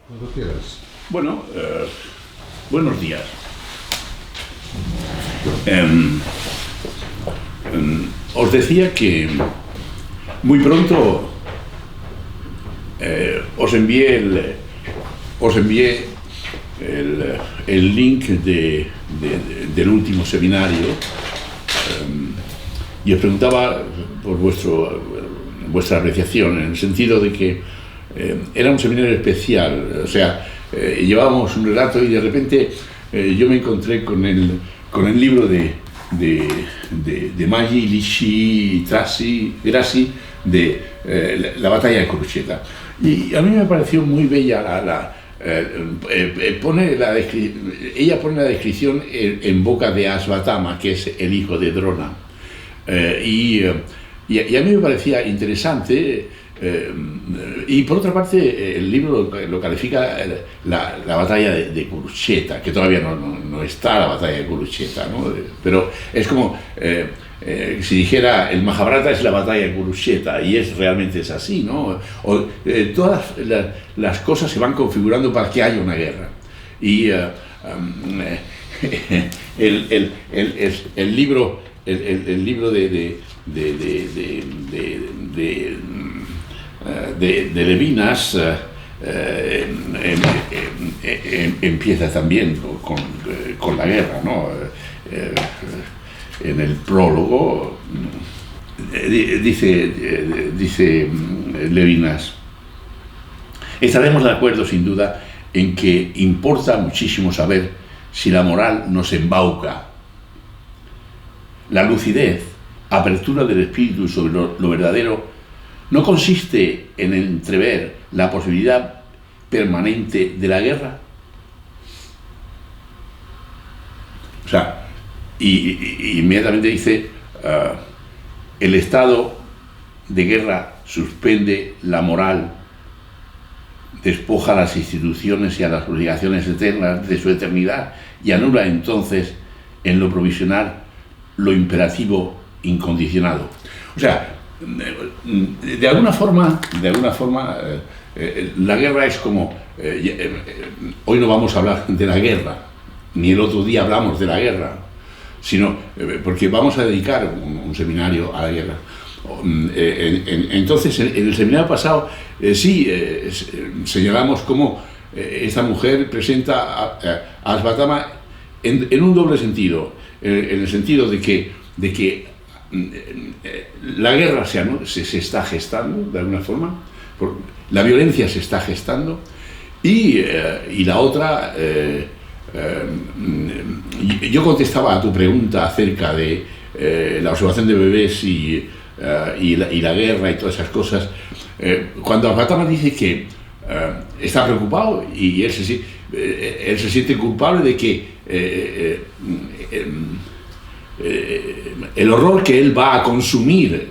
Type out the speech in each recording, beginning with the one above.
Cuando quieras. Bueno, buenos días. Em, Os decía que muy pronto os envié el link del último seminario, y os preguntaba por vuestra apreciación, en el sentido de que era un seminario especial. O sea, llevábamos un relato y de repente yo me encontré con el libro de Maggi Lici Grassi de la batalla de Curuceta. Y a mí me pareció muy bella ella pone la descripción en boca de Asvatama, que es el hijo de Drona. Y a mí me parecía interesante. Y por otra parte, el libro lo califica la batalla de Curuceta, que todavía no está la batalla de Curuceta, ¿no? Pero es como si dijera el Mahabharata es la batalla de Curuceta, y realmente es así, ¿no? Todas las cosas se van configurando para que haya una guerra. Y el libro de Levinas empieza también con la guerra, ¿no? En el prólogo dice Levinas: estaremos de acuerdo sin duda en que importa muchísimo saber si la moral nos embauca. La lucidez, apertura del espíritu sobre lo verdadero, no consiste en entrever la posibilidad permanente de la guerra. O sea, y inmediatamente dice, el estado de guerra suspende la moral, despoja a las instituciones y a las obligaciones eternas de su eternidad y anula entonces en lo provisional lo imperativo incondicionado. O sea, de alguna forma, la guerra es como... hoy no vamos a hablar de la guerra, ni el otro día hablamos de la guerra, sino porque vamos a dedicar un seminario a la guerra. Entonces, en el seminario pasado, señalamos cómo esta mujer presenta a Asvatama en un doble sentido, en el sentido de que la guerra se está gestando de alguna forma, la violencia se está gestando, y la otra, yo contestaba a tu pregunta acerca de la observación de bebés y la guerra y todas esas cosas, cuando Asvatama dice que está preocupado y él se siente culpable de que el horror que él va a consumir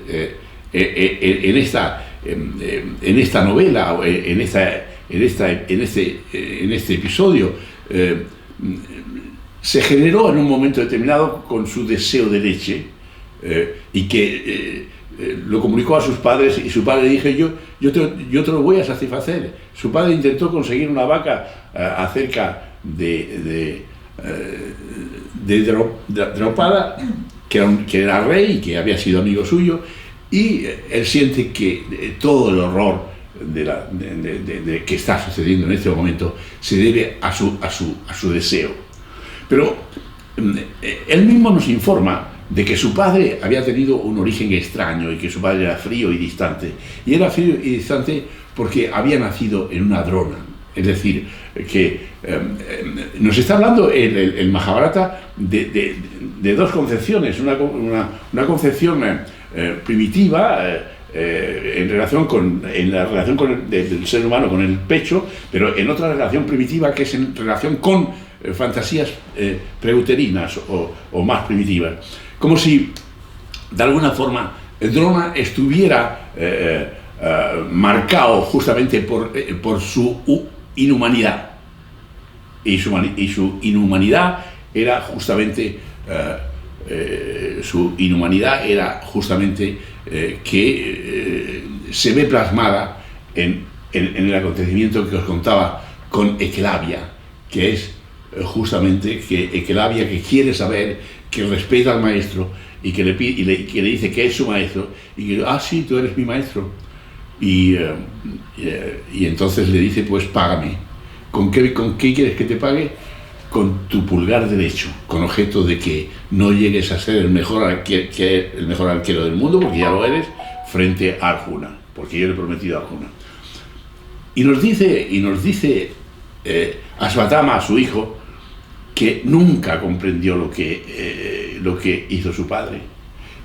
en esta novela, en este episodio, se generó en un momento determinado con su deseo de leche, y que lo comunicó a sus padres, y su padre dijo: yo te lo voy a satisfacer. Su padre intentó conseguir una vaca acerca de Draupada, que era rey y que había sido amigo suyo, y él siente que todo el horror de que está sucediendo en este momento se debe a su deseo. Pero él mismo nos informa de que su padre había tenido un origen extraño y que su padre era frío y distante. Y era frío y distante porque había nacido en una drona. Es decir, que nos está hablando el Mahabharata de dos concepciones. Una concepción primitiva, en la relación del ser humano con el pecho, pero en otra relación primitiva, que es en relación con fantasías preuterinas o más primitivas. Como si, de alguna forma, Drona estuviera marcado justamente por su inhumanidad. Y su inhumanidad era justamente que se ve plasmada en el acontecimiento que os contaba con Ekelabia, que es justamente que Ekelabia, que quiere saber, que respeta al maestro y que que le dice que es su maestro y que, sí, tú eres mi maestro. Y entonces le dice, pues págame. ¿Con qué quieres que te pague? Con tu pulgar derecho, con objeto de que no llegues a ser el mejor arquero del mundo, porque ya lo eres, frente a Arjuna, porque yo le he prometido a Arjuna. Y nos dice Ashvatthama, su hijo, que nunca comprendió lo que hizo su padre.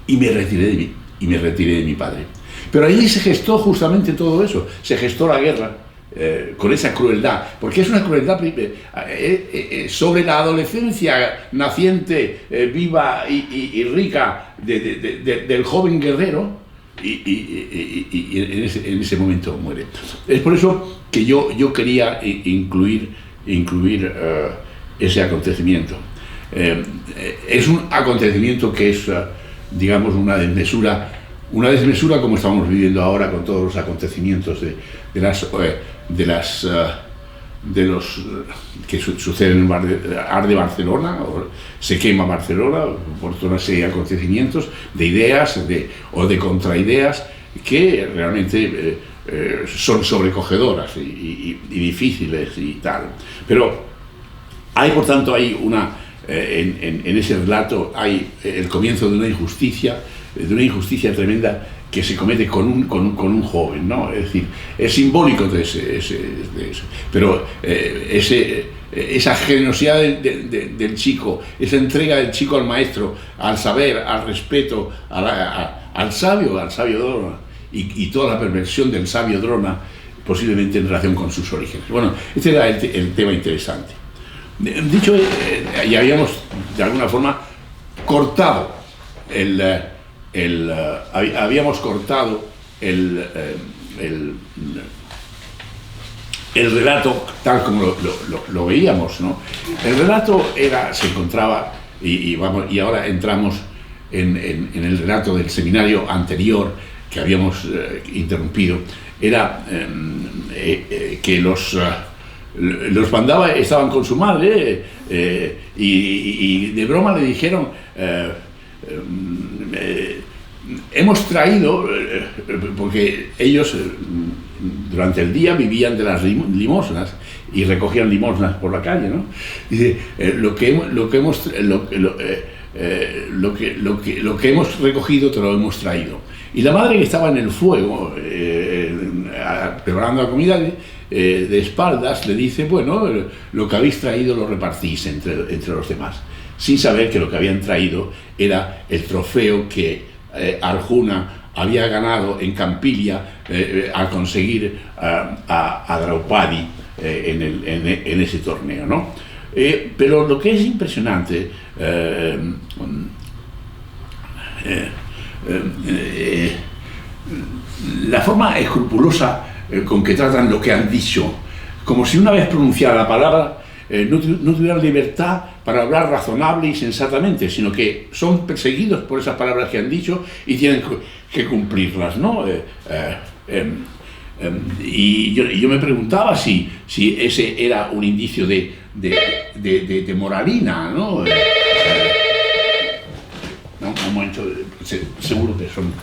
Y me retiré de mi padre. Pero ahí se gestó justamente todo eso, se gestó la guerra. Con esa crueldad, porque es una crueldad sobre la adolescencia naciente, viva y rica del joven guerrero, y en ese momento muere. Es por eso que yo quería incluir ese acontecimiento. Es un acontecimiento que es, digamos, una desmesura como estamos viviendo ahora con todos los acontecimientos de los que suceden en arde Barcelona, o se quema Barcelona por toda una serie de acontecimientos, de ideas o de contraideas que realmente son sobrecogedoras y difíciles y tal. Pero por tanto, en ese relato hay el comienzo de una injusticia tremenda que se comete con un joven, ¿no? Es decir, es simbólico de eso. Pero esa generosidad del chico, esa entrega del chico al maestro, al saber, al respeto, al sabio Drona, y toda la perversión del sabio Drona, posiblemente en relación con sus orígenes. Bueno, este era el tema interesante. Dicho, ya habíamos de alguna forma cortado habíamos cortado el relato tal como lo veíamos, ¿no? El relato se encontraba, y ahora entramos en el relato del seminario anterior que habíamos interrumpido, era que los Pandava estaban con su madre y de broma le dijeron, hemos traído, porque ellos durante el día vivían de las limosnas y recogían limosnas por la calle, ¿no? Dice, lo que hemos recogido te lo hemos traído. Y la madre, que estaba en el fuego preparando la comida, de espaldas le dice, bueno, lo que habéis traído lo repartís entre los demás, sin saber que lo que habían traído era el trofeo que Arjuna había ganado en Campilia al conseguir a Draupadi en ese torneo, ¿no? Pero lo que es impresionante, la forma escrupulosa con que tratan lo que han dicho, como si una vez pronunciada la palabra no tuvieran libertad para hablar razonable y sensatamente, sino que son perseguidos por esas palabras que han dicho y tienen que cumplirlas, ¿no? Y yo me preguntaba si ese era un indicio de moralina, ¿no? Un momento, seguro que son...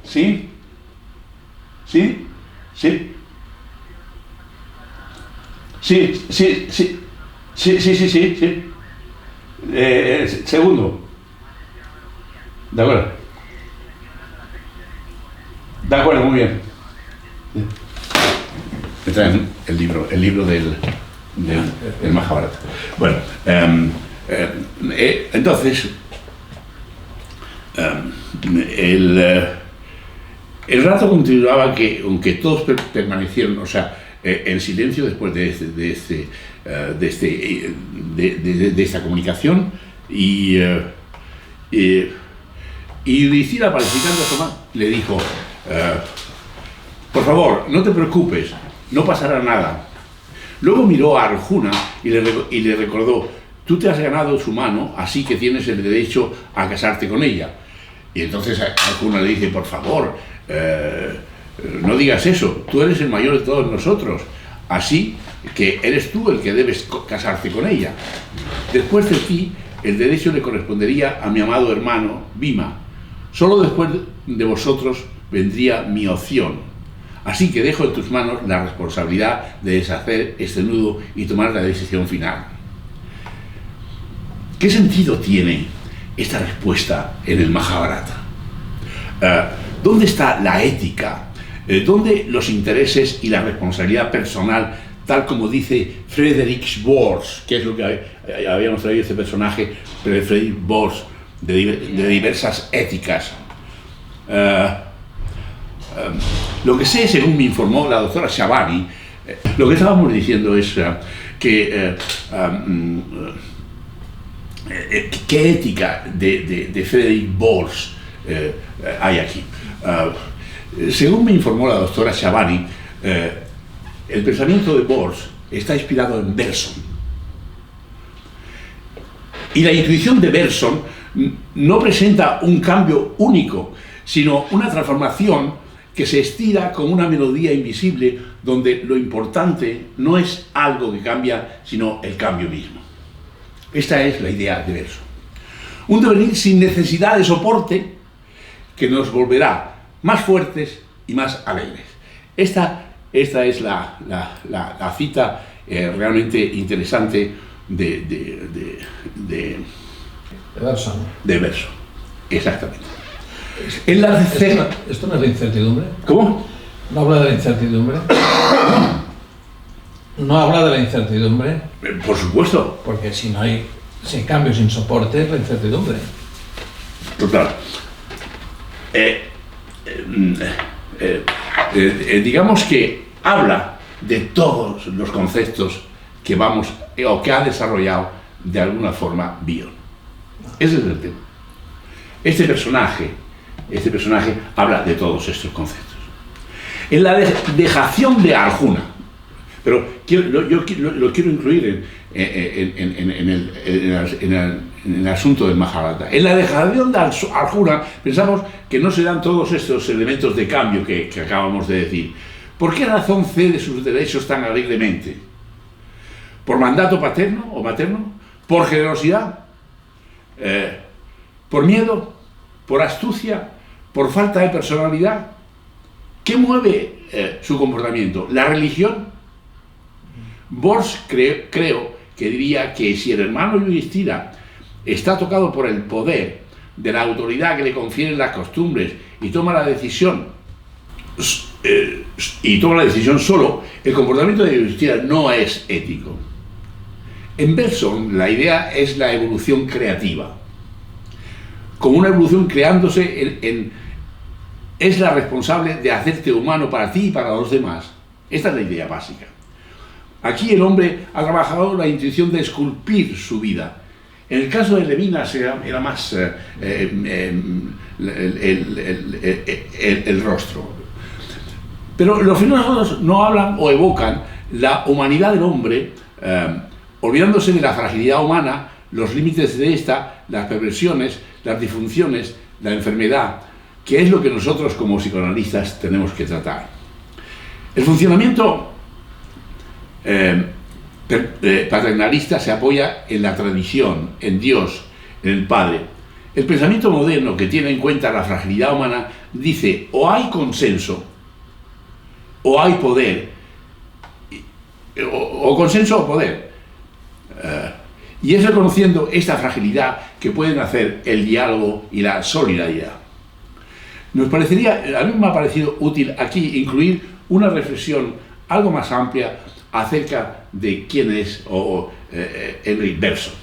¿Sí? ¿Sí? ¿Sí? Sí. Segundo. De acuerdo, muy bien. Me traen el libro del Mahabharata. Bueno, entonces, el rato continuaba que, aunque todos permanecieron, o sea, en silencio después de esta comunicación, y Yudhishthira, participando a Tomás, le dijo, por favor, no te preocupes, no pasará nada. Luego miró a Arjuna y le recordó, tú te has ganado su mano, así que tienes el derecho a casarte con ella. Y entonces Arjuna le dice, por favor, no digas eso, tú eres el mayor de todos nosotros, así que eres tú el que debes casarte con ella. Después de ti, el derecho le correspondería a mi amado hermano Bhima. Solo después de vosotros vendría mi opción. Así que dejo en tus manos la responsabilidad de deshacer este nudo y tomar la decisión final. ¿Qué sentido tiene esta respuesta en el Majábharata? ¿Dónde está la ética? ¿Dónde los intereses y la responsabilidad personal, tal como dice Friedrich Bors, que es lo que habíamos traído este personaje, Friedrich Bors, de diversas éticas? Lo que sé, según me informó la doctora Shabani, lo que estábamos diciendo es que ¿qué ética de Friedrich Bors hay aquí? Según me informó la doctora Shabani, el pensamiento de Bors está inspirado en Bergson. Y la intuición de Bergson no presenta un cambio único, sino una transformación que se estira como una melodía invisible, donde lo importante no es algo que cambia, sino el cambio mismo. Esta es la idea de Bergson. Un devenir sin necesidad de soporte que nos volverá más fuertes y más alegres. Esta es la cita realmente interesante de Bergson. De Bergson, exactamente. ¿Esto no es la incertidumbre? ¿Cómo? ¿No habla de la incertidumbre? ¿No habla de la incertidumbre? Por supuesto. Porque si hay cambio sin soporte, es la incertidumbre. Total. Digamos que habla de todos los conceptos que vamos o que ha desarrollado de alguna forma Bion. Ese es el tema. Este personaje habla de todos estos conceptos. En la dejación de Arjuna, pero yo lo quiero incluir en el asunto del Majábharata. En la dejación de Arjuna pensamos que no se dan todos estos elementos de cambio que acabamos de decir. ¿Por qué razón cede sus derechos tan alegremente? ¿Por mandato paterno o materno? ¿Por generosidad? ¿Por miedo? ¿Por astucia? ¿Por falta de personalidad? ¿Qué mueve su comportamiento? ¿La religión? Bors creo que diría que si el hermano Yudhishthira está tocado por el poder de la autoridad que le confieren las costumbres y toma la decisión solo, el comportamiento de Yudhishthira no es ético. En Bergson la idea es la evolución creativa. Como una evolución creándose es la responsable de hacerte humano para ti y para los demás. Esta es la idea básica. Aquí el hombre ha trabajado la intuición de esculpir su vida. En el caso de Levinas era más el rostro. Pero los filósofos no hablan o evocan la humanidad del hombre, olvidándose de la fragilidad humana, los límites de esta, las perversiones, las disfunciones, la enfermedad, que es lo que nosotros como psicoanalistas tenemos que tratar. El funcionamiento paternalista se apoya en la tradición, en Dios, en el Padre. El pensamiento moderno, que tiene en cuenta la fragilidad humana, dice o hay consenso o hay poder, o consenso o poder. Y es reconociendo esta fragilidad que pueden hacer el diálogo y la solidaridad. A mí me ha parecido útil aquí incluir una reflexión algo más amplia acerca de quién es Henrik Bergson,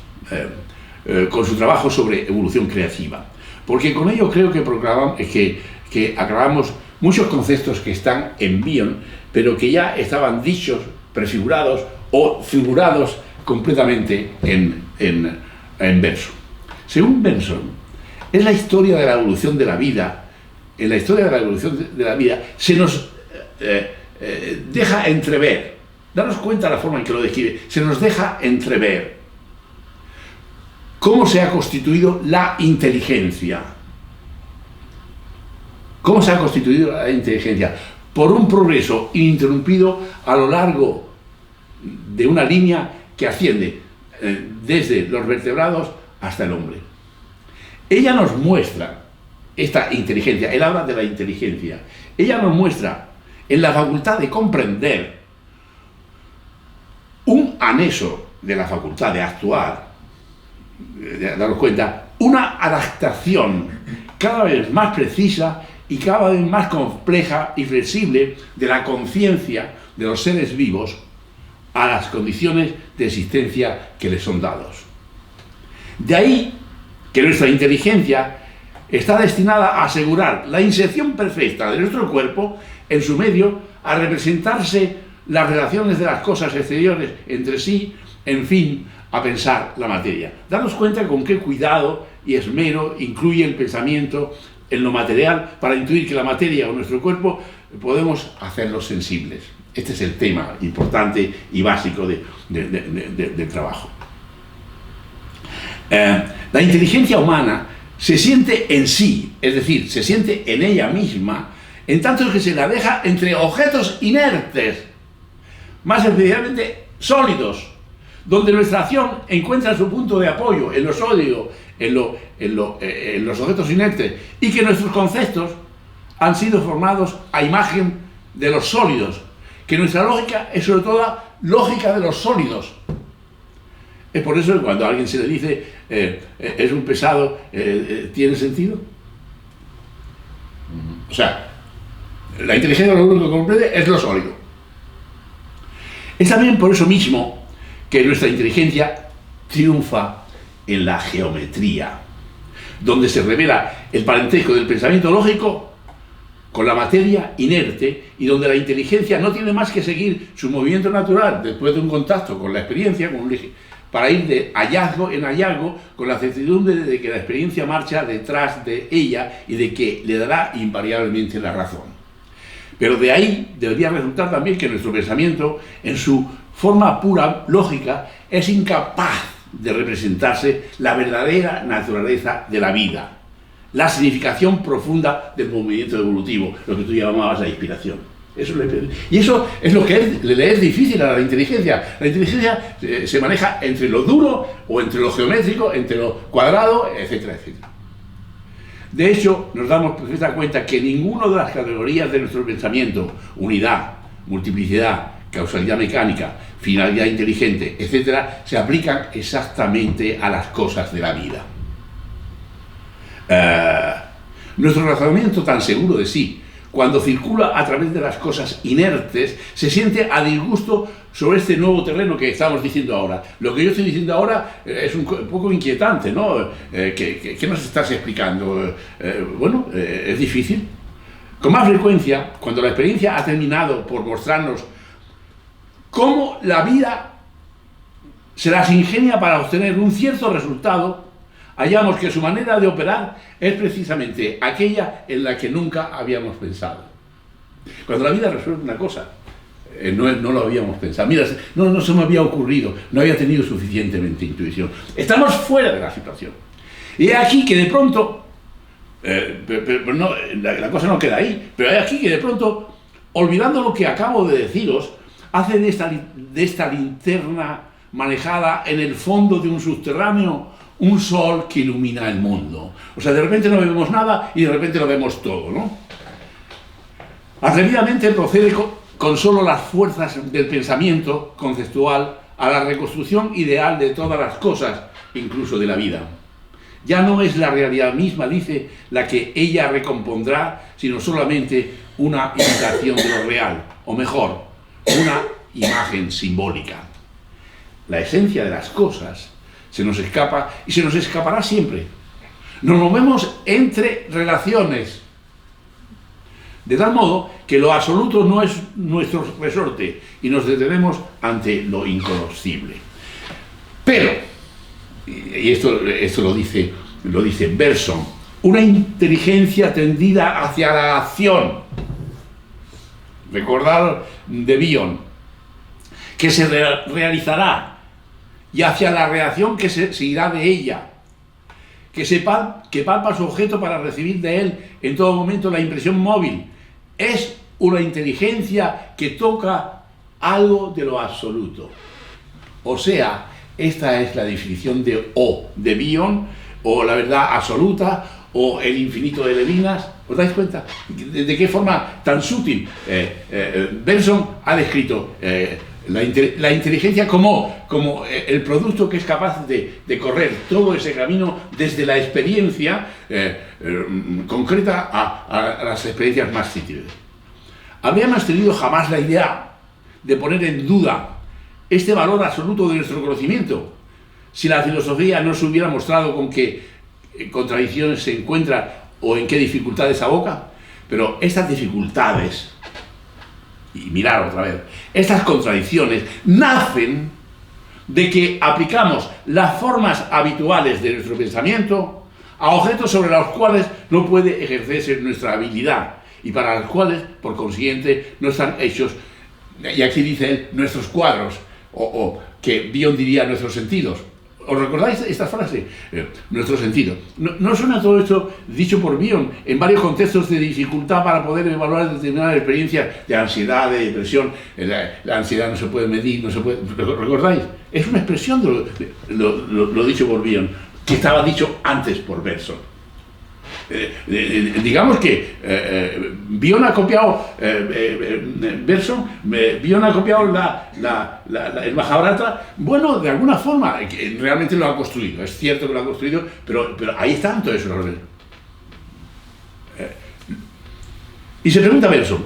con su trabajo sobre evolución creativa. Porque con ello creo que aclaramos muchos conceptos que están en Bion, pero que ya estaban dichos, prefigurados o figurados completamente en Bergson. Según Bergson, es la historia de la evolución de la vida. En la historia de la evolución de la vida se nos deja entrever, daros cuenta de la forma en que lo describe, se nos deja entrever cómo se ha constituido la inteligencia. ¿Cómo se ha constituido la inteligencia? por un progreso ininterrumpido a lo largo de una línea que asciende desde los vertebrados hasta el hombre. Ella nos muestra esta inteligencia, él habla de la inteligencia, ella nos muestra en la facultad de comprender un anexo de la facultad de actuar, de daros cuenta, una adaptación cada vez más precisa y cada vez más compleja y flexible de la conciencia de los seres vivos a las condiciones de existencia que les son dados. De ahí que nuestra inteligencia está destinada a asegurar la inserción perfecta de nuestro cuerpo en su medio, a representarse las relaciones de las cosas exteriores entre sí, en fin, a pensar la materia. Daros cuenta con qué cuidado y esmero incluye el pensamiento en lo material para intuir que la materia o nuestro cuerpo podemos hacerlos sensibles. Este es el tema importante y básico del trabajo. La inteligencia humana se siente en sí, es decir, se siente en ella misma, en tanto que se la deja entre objetos inertes, más especialmente sólidos, donde nuestra acción encuentra su punto de apoyo en lo sólido, en los objetos inertes, y que nuestros conceptos han sido formados a imagen de los sólidos, que nuestra lógica es sobre todo lógica de los sólidos. Es por eso que cuando a alguien se le dice es un pesado, ¿tiene sentido? O sea, la inteligencia lo único que comprende es lo sólido. Es también por eso mismo que nuestra inteligencia triunfa en la geometría, donde se revela el parentesco del pensamiento lógico con la materia inerte y donde la inteligencia no tiene más que seguir su movimiento natural después de un contacto con la experiencia, para ir de hallazgo en hallazgo con la certidumbre de que la experiencia marcha detrás de ella y de que le dará invariablemente la razón. Pero de ahí debería resultar también que nuestro pensamiento, en su forma pura lógica, es incapaz de representarse la verdadera naturaleza de la vida, la significación profunda del movimiento evolutivo, lo que tú llamabas la inspiración. Y eso es lo que le es difícil a la inteligencia. La inteligencia se maneja entre lo duro o entre lo geométrico, entre lo cuadrado, etcétera, etcétera. De hecho, nos damos perfecta cuenta que ninguna de las categorías de nuestro pensamiento, unidad, multiplicidad, causalidad mecánica, finalidad inteligente, etcétera, se aplican exactamente a las cosas de la vida. Nuestro razonamiento tan seguro de sí, cuando circula a través de las cosas inertes, se siente a disgusto sobre este nuevo terreno que estamos diciendo ahora. Lo que yo estoy diciendo ahora es un poco inquietante, ¿no? ¿Qué nos estás explicando? Bueno, es difícil. Con más frecuencia, cuando la experiencia ha terminado por mostrarnos cómo la vida se las ingenia para obtener un cierto resultado, hallamos que su manera de operar es precisamente aquella en la que nunca habíamos pensado. Cuando la vida resuelve una cosa, no lo habíamos pensado. Mira, no se me había ocurrido, no había tenido suficientemente intuición. Estamos fuera de la situación. Y es aquí que de pronto, pero no, la cosa no queda ahí, pero es aquí que de pronto, olvidando lo que acabo de deciros, hace de esta linterna manejada en el fondo de un subterráneo un sol que ilumina el mundo. O sea, de repente no vemos nada y de repente lo vemos todo, ¿no? Atrevidamente procede con solo las fuerzas del pensamiento conceptual a la reconstrucción ideal de todas las cosas, incluso de la vida. Ya no es la realidad misma, dice, la que ella recompondrá, sino solamente una imitación de lo real, o mejor, una imagen simbólica. La esencia de las cosas se nos escapa y se nos escapará siempre. Nos movemos entre relaciones, de tal modo que lo absoluto no es nuestro resorte y nos detenemos ante lo inconocible. Pero, y esto lo dice Bergson, una inteligencia tendida hacia la acción, recordad de Bion, que se realizará, y hacia la reacción que se irá de ella, que palpa su objeto para recibir de él en todo momento la impresión móvil, es una inteligencia que toca algo de lo absoluto. O sea, esta es la definición de O, de Bion, o la verdad absoluta, o el infinito de Levinas. ¿Os dais cuenta de qué forma tan sutil Bergson ha descrito la inteligencia como el producto que es capaz de correr todo ese camino desde la experiencia concreta a las experiencias más sutiles? Habríamos tenido jamás la idea de poner en duda este valor absoluto de nuestro conocimiento si la filosofía no se hubiera mostrado con qué contradicciones se encuentra o en qué dificultades aboca. Pero estas dificultades, y mirar otra vez, estas contradicciones nacen de que aplicamos las formas habituales de nuestro pensamiento a objetos sobre los cuales no puede ejercerse nuestra habilidad y para los cuales, por consiguiente, no están hechos, y aquí dice él, nuestros cuadros, o que Bion diría nuestros sentidos. ¿Os recordáis esta frase? Nuestro sentido. ¿No suena todo esto dicho por Bion en varios contextos de dificultad para poder evaluar determinadas experiencias de ansiedad, de depresión? La ansiedad no se puede medir, no se puede... ¿Recordáis? Es una expresión de lo dicho por Bion, que estaba dicho antes por Bergson. Digamos que Bion ha copiado Bergson, Bion ha copiado el Mahabharata, bueno, de alguna forma, que realmente lo ha construido, es cierto que lo ha construido, pero ahí está todo eso. Y se pregunta Bergson,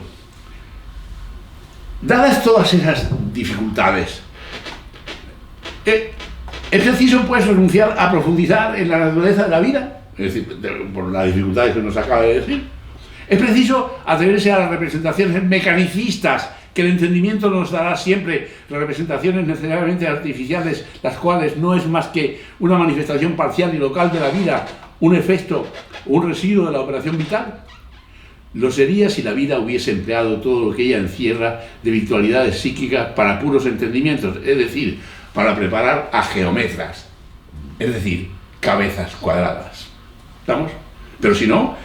dadas todas esas dificultades, ¿es preciso pues renunciar a profundizar en la naturaleza de la vida? Es decir, por las dificultades que nos acaba de decir. Es preciso atreverse a las representaciones mecanicistas que el entendimiento nos dará siempre, representaciones necesariamente artificiales, las cuales no es más que una manifestación parcial y local de la vida, un efecto, un residuo de la operación vital. Lo sería si la vida hubiese empleado todo lo que ella encierra de virtualidades psíquicas para puros entendimientos, es decir, para preparar a geómetras, es decir, cabezas cuadradas. ¿Estamos? Pero si no,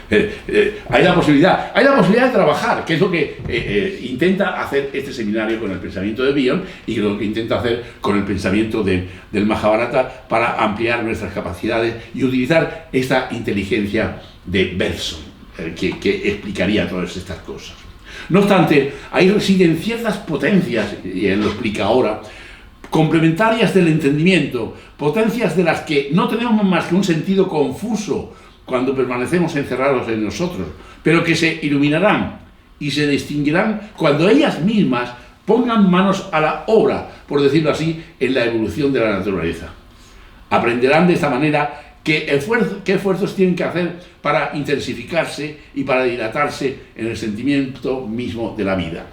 hay la posibilidad de trabajar, que es lo que intenta hacer este seminario con el pensamiento de Bion y lo que intenta hacer con el pensamiento del Mahabharata para ampliar nuestras capacidades y utilizar esta inteligencia de Bergson, que explicaría todas estas cosas. No obstante, ahí residen ciertas potencias, y él lo explica ahora, complementarias del entendimiento, potencias de las que no tenemos más que un sentido confuso cuando permanecemos encerrados en nosotros, pero que se iluminarán y se distinguirán cuando ellas mismas pongan manos a la obra, por decirlo así, en la evolución de la naturaleza. Aprenderán de esta manera qué esfuerzos tienen que hacer para intensificarse y para dilatarse en el sentimiento mismo de la vida.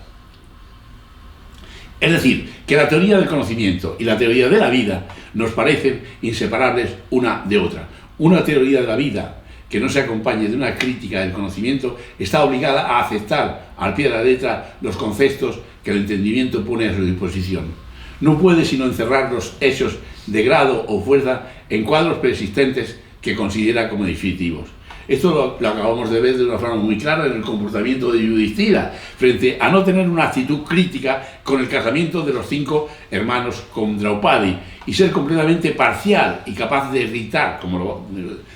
Es decir, que la teoría del conocimiento y la teoría de la vida nos parecen inseparables una de otra. Una teoría de la vida que no se acompañe de una crítica del conocimiento está obligada a aceptar al pie de la letra los conceptos que el entendimiento pone a su disposición. No puede sino encerrar los hechos de grado o fuerza en cuadros preexistentes que considera como definitivos. Esto lo acabamos de ver de una forma muy clara en el comportamiento de Yudhishthira, frente a no tener una actitud crítica con el casamiento de los 5 hermanos con Draupadi, y ser completamente parcial y capaz de irritar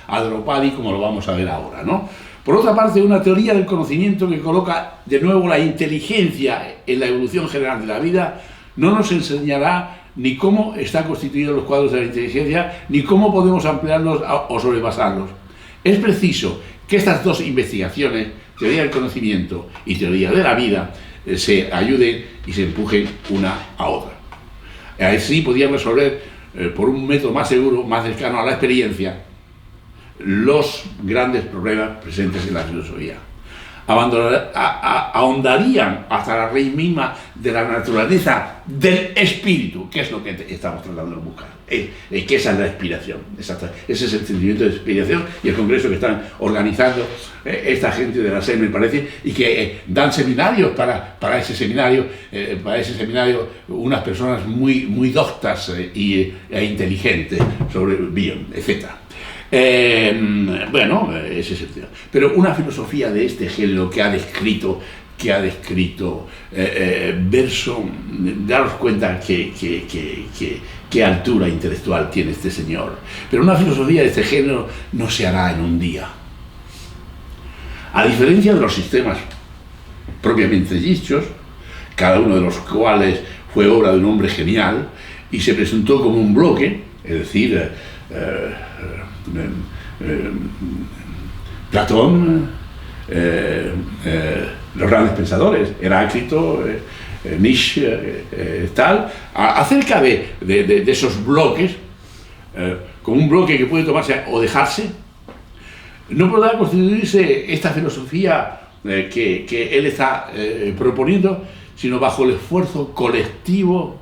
a Draupadi, como lo vamos a ver ahora, ¿no? Por otra parte, una teoría del conocimiento que coloca de nuevo la inteligencia en la evolución general de la vida no nos enseñará ni cómo están constituidos los cuadros de la inteligencia, ni cómo podemos ampliarlos o sobrepasarlos. Es preciso que estas dos investigaciones, teoría del conocimiento y teoría de la vida, se ayuden y se empujen una a otra. Así podían resolver, por un método más seguro, más cercano a la experiencia, los grandes problemas presentes en la filosofía. Ahondarían hasta la raíz misma de la naturaleza del espíritu, que es lo que estamos tratando de buscar, que esa es la inspiración, ese es el sentimiento de inspiración, y el congreso que están organizando esta gente de la SEM, me parece, y que dan seminarios para ese seminario unas personas muy doctas e inteligentes sobre Bion, etc. Bueno, ese es el tema. Pero una filosofía de este género que ha descrito que ha descrito Bergson, daros cuenta qué altura intelectual tiene este señor. Pero una filosofía de este género no se hará en un día. A diferencia de los sistemas propiamente dichos, cada uno de los cuales fue obra de un hombre genial y se presentó como un bloque, es decir, Platón, los grandes pensadores, Heráclito, Nietzsche, tal, acerca de esos bloques, como un bloque que puede tomarse o dejarse, no podrá constituirse esta filosofía que él está proponiendo, sino bajo el esfuerzo colectivo,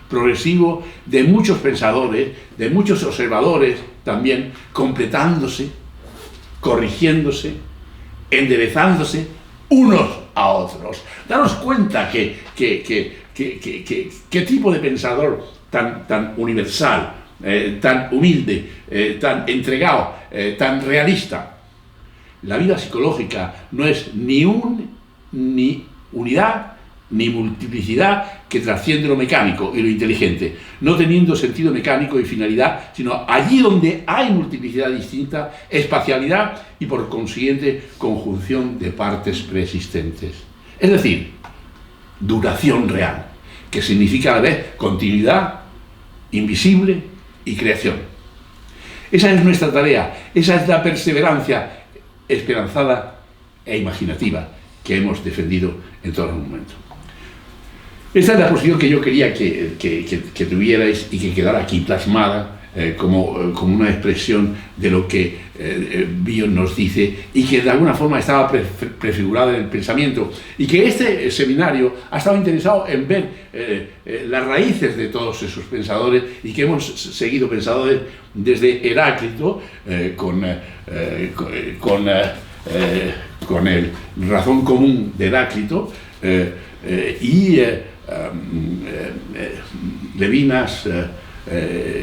progresivo, de muchos pensadores, de muchos observadores también, completándose, corrigiéndose, enderezándose unos a otros. Daros cuenta qué tipo de pensador tan universal, tan humilde, tan entregado, tan realista. La vida psicológica no es ni unidad ni multiplicidad que trasciende lo mecánico y lo inteligente, no teniendo sentido mecánico y finalidad, sino allí donde hay multiplicidad distinta, espacialidad y por consiguiente conjunción de partes preexistentes. Es decir, duración real, que significa a la vez continuidad, invisible y creación. Esa es nuestra tarea, esa es la perseverancia esperanzada e imaginativa que hemos defendido en todo momento. Esta es la posición que yo quería que tuvierais y que quedara aquí plasmada como una expresión de lo que Bion nos dice y que de alguna forma estaba prefigurada en el pensamiento, y que este seminario ha estado interesado en ver las raíces de todos esos pensadores, y que hemos seguido pensadores desde Heráclito con el razón común de Heráclito y Levinas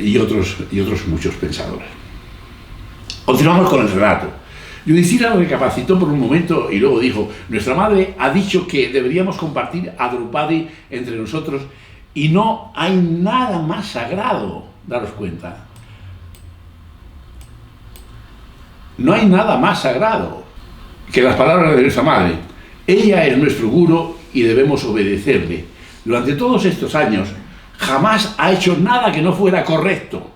y otros muchos pensadores. Continuamos con el relato. Yudhishthira recapacitó por un momento y luego dijo: nuestra madre ha dicho que deberíamos compartir a Draupadi entre nosotros y no hay nada más sagrado. Daros cuenta. No hay nada más sagrado que las palabras de nuestra madre. Ella es nuestro gurú y debemos obedecerle. Durante todos estos años jamás ha hecho nada que no fuera correcto.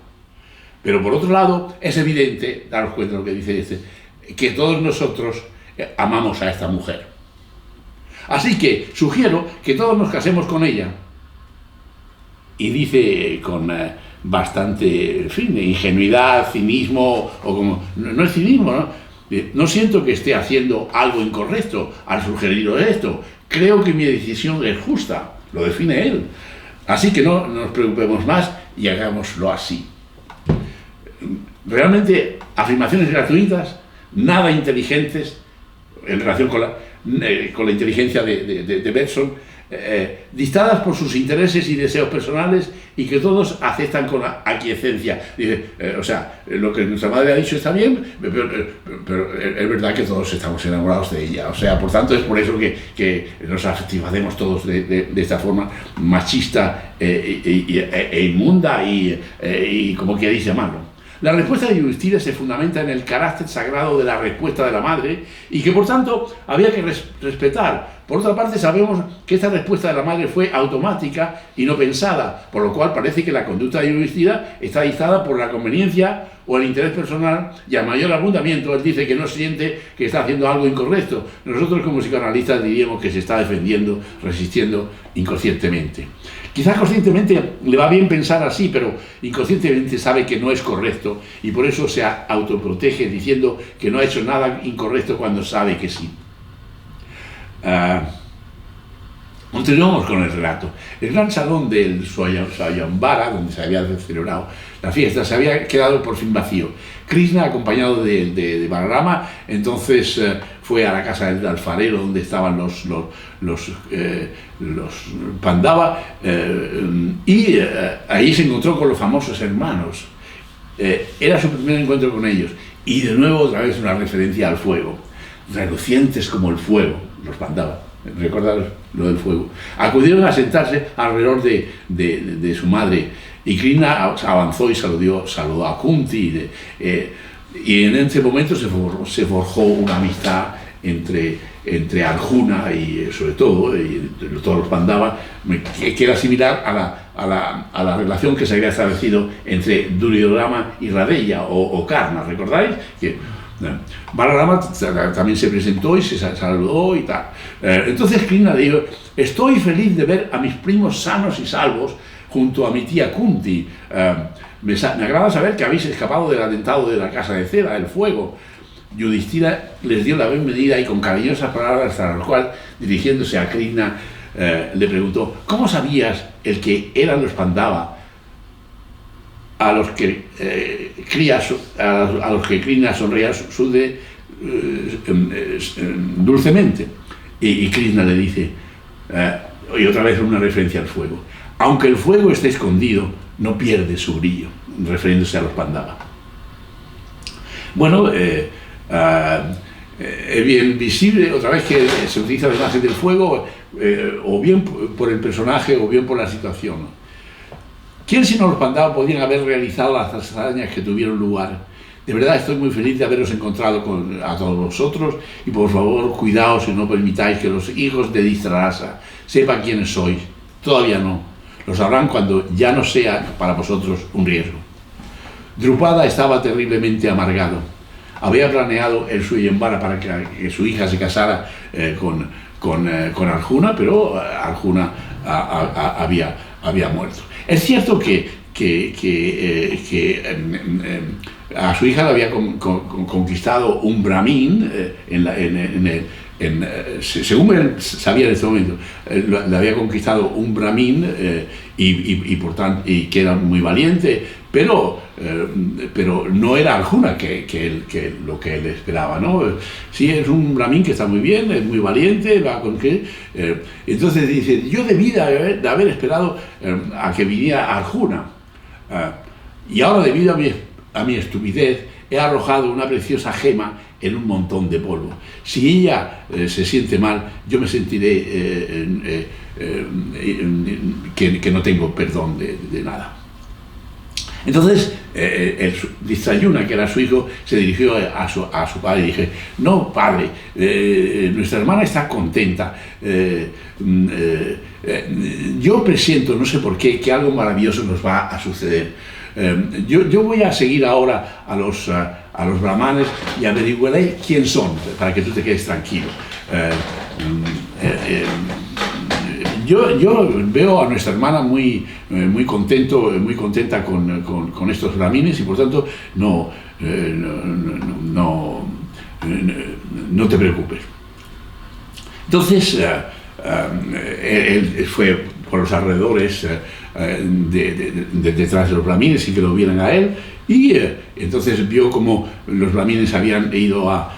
Pero por otro lado, es evidente, daros cuenta de lo que dice que todos nosotros amamos a esta mujer. Así que sugiero que todos nos casemos con ella. Y dice con bastante, en fin, ingenuidad, cinismo, o como, no es cinismo, ¿no? No siento que esté haciendo algo incorrecto al sugerir esto. Creo que mi decisión es justa, lo define él. Así que no nos preocupemos más y hagámoslo así. Realmente, afirmaciones gratuitas, nada inteligentes en relación con la inteligencia de Bergson, dictadas por sus intereses y deseos personales, y que todos aceptan con aquiescencia. Dice, o sea, lo que nuestra madre ha dicho está bien, pero es verdad que todos estamos enamorados de ella. O sea, por tanto, es por eso que nos satisfacemos todos de esta forma machista e inmunda y como queréis llamarlo. La respuesta de Yudhishthira se fundamenta en el carácter sagrado de la respuesta de la madre, y que por tanto había que respetar. Por otra parte, sabemos que esta respuesta de la madre fue automática y no pensada, por lo cual parece que la conducta de Yudhishthira está dictada por la conveniencia o el interés personal, y a mayor abundamiento él dice que no siente que está haciendo algo incorrecto. Nosotros como psicoanalistas diríamos que se está defendiendo, resistiendo inconscientemente. Quizás conscientemente le va bien pensar así, pero inconscientemente sabe que no es correcto, y por eso se autoprotege diciendo que no ha hecho nada incorrecto cuando sabe que sí. Continuamos con el relato. El gran salón del Swayamvara, donde se había celebrado la fiesta, se había quedado por fin vacío. Krishna, acompañado de Balarama, entonces fue a la casa del alfarero donde estaban los Pandava, y ahí se encontró con los famosos hermanos. Era su primer encuentro con ellos, y de nuevo otra vez una referencia al fuego, relucientes como el fuego, los Pandava, ¿Recuerdas lo del fuego? Acudieron a sentarse alrededor de su madre y Krishna avanzó y saludó a Kunti. Y en ese momento se forjó una amistad entre Arjuna y sobre todo todos los Pandavas, que era similar a la relación que se había establecido entre Duryodhana y Radeya o Karna, ¿recordáis? Balarama también se presentó y se saludó y tal. Entonces Krishna dijo: estoy feliz de ver a mis primos sanos y salvos junto a mi tía Kunti. Me agrada saber que habéis escapado del atentado de la casa de Cera, el fuego. Yudhishthira les dio la bienvenida y con cariñosas palabras, hasta lo cual, dirigiéndose a Krishna, le preguntó: ¿cómo sabías el que eran los Pandava a los que Krishna sonreía dulcemente? Y Krishna le dice, y otra vez una referencia al fuego: aunque el fuego esté escondido, no pierde su brillo, refiriéndose a los Pandava. Bueno, es bien visible otra vez que se utiliza la imagen del fuego, o bien por el personaje o bien por la situación. ¿Quién sino los Pandavas podían haber realizado las hazañas que tuvieron lugar? De verdad estoy muy feliz de haberos encontrado a todos vosotros, y por favor cuidaos y no permitáis que los hijos de Dhritarashtra sepan quiénes sois. Todavía no, lo sabrán cuando ya no sea para vosotros un riesgo. Drupada estaba terriblemente amargado. Había planeado el Swayamvara para que su hija se casara con Arjuna, pero Arjuna había muerto. Es cierto que a su hija le había conquistado un brahmin, según él sabía en ese momento, le había conquistado un brahmin por tanto, y que era muy valiente, pero no era Arjuna lo que él esperaba, ¿no? Sí, es un brahmin que está muy bien, es muy valiente, va con que entonces dice: yo debí de haber esperado a que viniera Arjuna, y ahora, debido a mi estupidez, he arrojado una preciosa gema en un montón de polvo. Si ella se siente mal, yo me sentiré que no tengo perdón de nada. Entonces, Dhritarashtra, que era su hijo, se dirigió a su padre y dije: no, padre, nuestra hermana está contenta. Yo presiento, no sé por qué, que algo maravilloso nos va a suceder. Yo voy a seguir ahora a los brahmanes y averiguaré quién son, para que tú te quedes tranquilo. Yo veo a nuestra hermana muy contenta con estos brahmines, y por tanto no te preocupes. Entonces él fue por los alrededores detrás de los brahmines y que lo vieran a él, y entonces vio como los brahmines habían ido a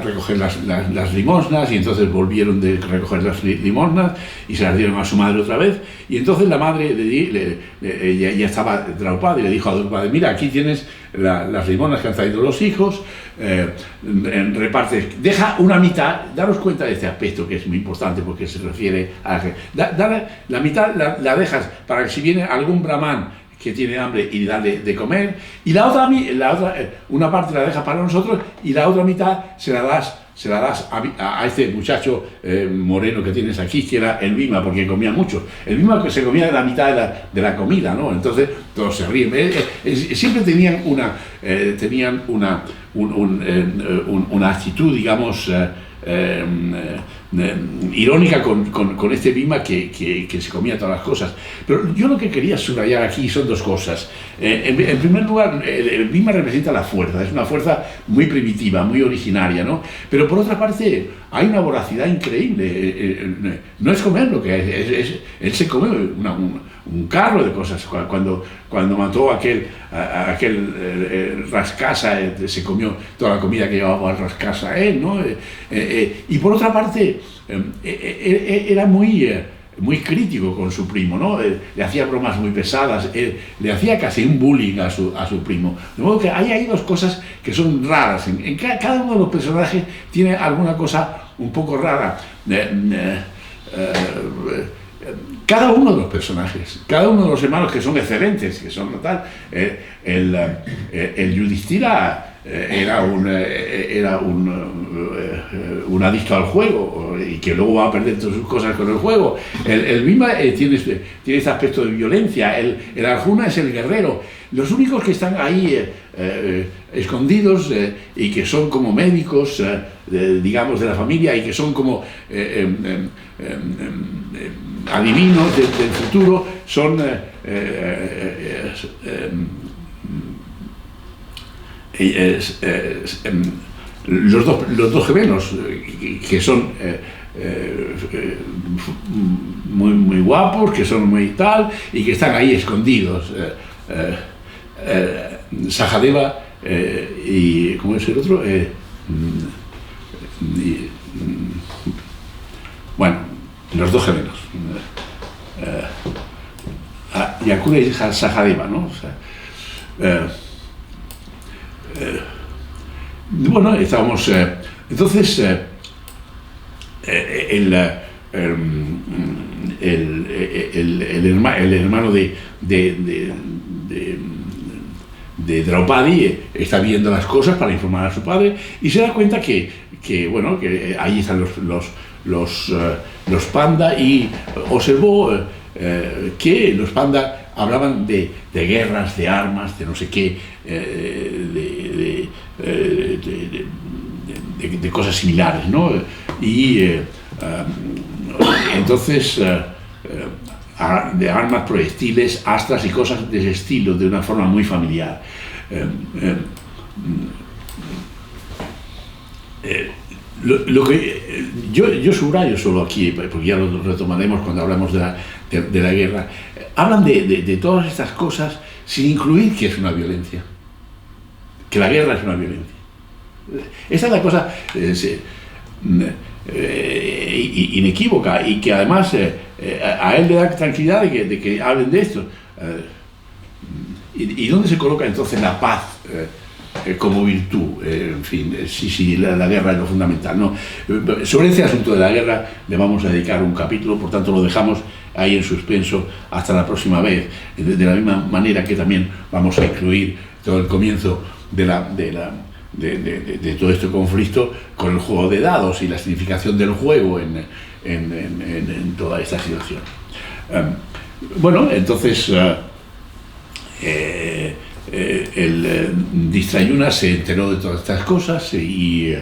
recoger las limosnas, y entonces volvieron de recoger las limosnas y se las dieron a su madre otra vez, y entonces la madre ya estaba Draupada y le dijo a Draupada: mira, aquí tienes las limosnas que han traído los hijos, reparte, deja una mitad. Daros cuenta de este aspecto, que es muy importante porque se refiere a la mitad la dejas para que si viene algún brahman que tiene hambre y darle de comer, y la otra una parte la dejas para nosotros, y la otra mitad se la das a este muchacho moreno que tienes aquí, que era el Bhima, porque comía mucho. El Bhima que se comía la mitad de la comida, ¿no? Entonces todos se ríen. Siempre tenían una actitud, digamos, irónica con este Bhima que se comía todas las cosas. Pero yo lo que quería subrayar aquí son dos cosas. En primer lugar, el Bhima representa la fuerza, es una fuerza muy primitiva, muy originaria, ¿no? Pero por otra parte, hay una voracidad increíble. No es comer lo que es, él se come un carro de cosas. Cuando mató a aquel Raskasa, se comió toda la comida que llevaba al Raskasa él, ¿no? Y por otra parte, era muy crítico con su primo, ¿no? Le hacía bromas muy pesadas, le hacía casi un bullying a su primo. De modo que hay dos cosas que son raras. Cada uno de los personajes tiene alguna cosa un poco rara. Cada uno de los personajes, cada uno de los hermanos que son excelentes, que son tal, el Yudhishthira era un adicto al juego y que luego va a perder todas sus cosas con el juego. El Bhima tiene este aspecto de violencia. El Arjuna es el guerrero. Los únicos que están ahí escondidos y que son como médicos, digamos, de la familia, y que son como adivinos del futuro, son los dos gemelos, que son muy guapos, que son muy tal, y que están ahí escondidos. Sahadeva y ¿cómo es el otro? Bueno, los dos gemelos, Yakura y Sahadeva, ¿no? O sea, bueno, estábamos entonces el hermano de Draupadi está viendo las cosas para informar a su padre y se da cuenta que ahí están los panda, y observó que los panda hablaban de guerras, de armas, de no sé qué, de cosas similares, ¿no? Y entonces de armas, proyectiles, astras y cosas de ese estilo, de una forma muy familiar. Lo que yo subrayo solo aquí, porque ya lo retomaremos cuando hablamos de la guerra, hablan de todas estas cosas sin incluir que es una violencia, que la guerra es una violencia. Esta es la cosa inequívoca, y que además a él le da tranquilidad de que hablen de esto. ¿Y dónde se coloca entonces la paz como virtud? En fin, sí, la guerra es lo fundamental, ¿no? Sobre este asunto de la guerra le vamos a dedicar un capítulo, por tanto lo dejamos ahí en suspenso hasta la próxima vez, de la misma manera que también vamos a incluir todo el comienzo de todo este conflicto con el juego de dados y la significación del juego en toda esta situación. Bueno, entonces el Distrayuna se enteró de todas estas cosas y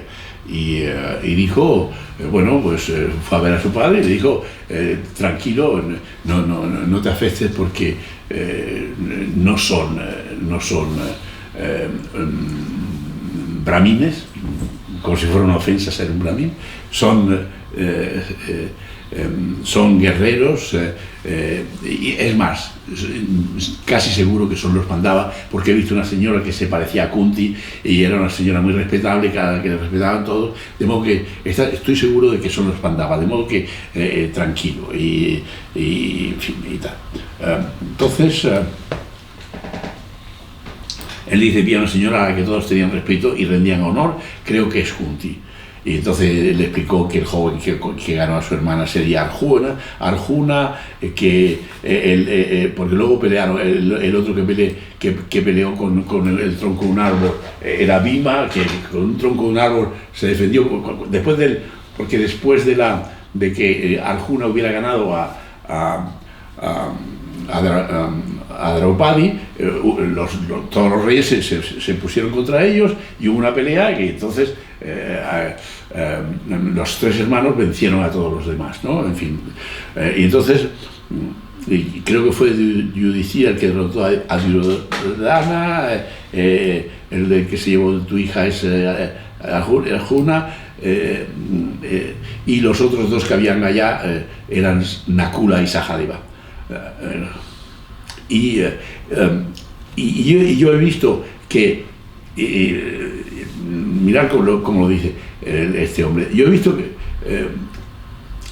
dijo, bueno, pues fue a ver a su padre y le dijo, tranquilo, no te afectes, porque no son brahmines, como si fuera una ofensa ser un brahmin, son guerreros, y es más, casi seguro que son los Pandava, porque he visto una señora que se parecía a Kunti y era una señora muy respetable, que le respetaban todos, de modo que estoy seguro de que son los Pandava, de modo que tranquilo y tal. Entonces él dice, vi a una señora a la que todos tenían respeto y rendían honor, creo que es Kunti. Y entonces le explicó que el joven que ganó a su hermana sería Arjuna, porque luego pelearon, el otro que peleó con el tronco de un árbol era Bhima, que con un tronco de un árbol se defendió, porque después de que Arjuna hubiera ganado a Draupadi, todos los reyes se pusieron contra ellos y hubo una pelea, y entonces los tres hermanos vencieron a todos los demás, ¿no? En fin, y entonces creo que fue Yudhishthira el que derrotó a Duryodhana, el de que se llevó tu hija es Arjuna, y los otros dos que habían allá eran Nakula y Sahadeva. Y yo he visto que, mirad cómo lo dice este hombre, yo he visto que